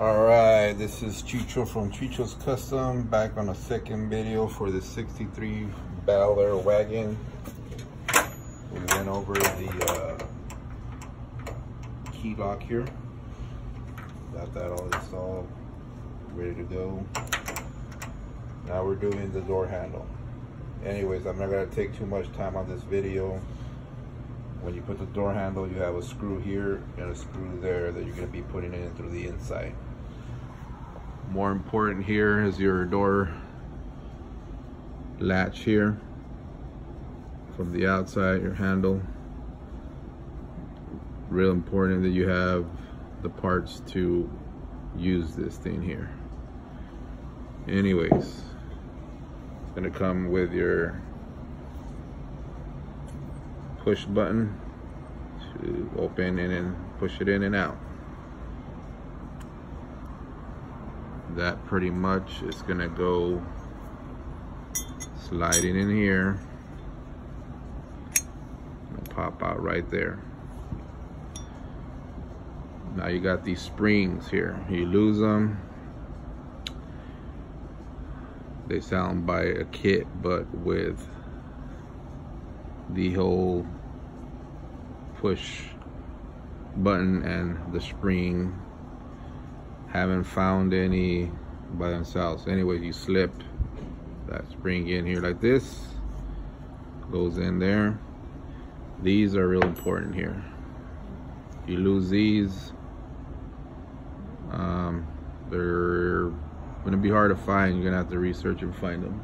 Alright, this is Chucho from Chucho's Custom, back on a second video for the 63 Bel Air Wagon. We went over the key lock here. Got that all installed, ready to go. Now we're doing the door handle. Anyways, I'm not gonna take too much time on this video. When you put the door handle, you have a screw here and a screw there that you're going to be putting in through the inside. More important here is your door latch here from the outside, your handle. Real important that you have the parts to use this thing here. Anyways, it's going to come with your push button to open and then push it in and out. That pretty much is gonna go sliding in here and pop out right there. Now you got these springs here. You lose them, they sound by a kit, but with the whole push button and the spring, haven't found any by themselves. Anyway, you slip that spring in here like this, goes in there. These are real important here. You lose these, they're gonna be hard to find. You're gonna have to research and find them.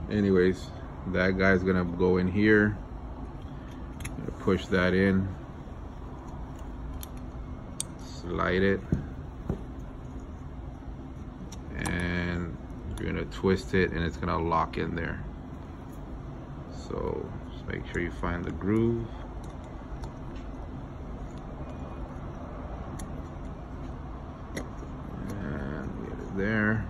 Anyways, that guy's gonna go in here, push that in, slide it, and you're gonna twist it and it's gonna lock in there. So just make sure you find the groove. And get it there.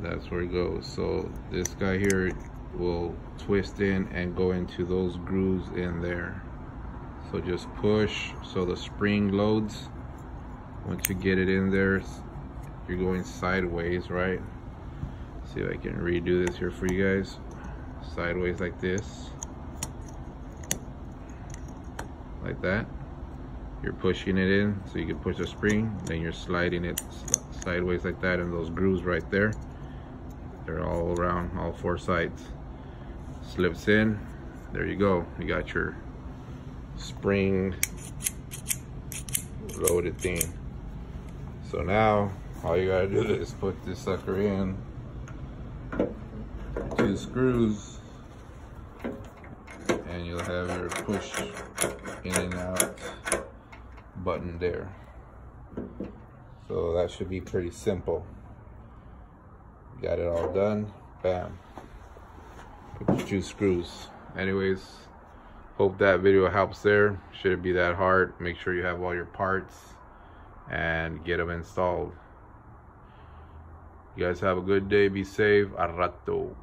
That's where it goes. So this guy here will twist in and go into those grooves in there. So just push so the spring loads. Once you get it in there, you're going sideways, right? See if I can redo this here for you guys. Sideways like this, like that. You're pushing it in so you can push the spring, then you're sliding it sideways like that, and those grooves right there, they're all around, all four sides. Slips in, there you go. You got your spring loaded thing. So now all you gotta do is put this sucker in, 2 screws, and you'll have your push in and out button there. So that should be pretty simple. Got it all done, bam. Put your 2 screws. Anyways, hope that video helps there. Shouldn't be that hard. Make sure you have all your parts and get them installed. You guys have a good day. Be safe. A rato.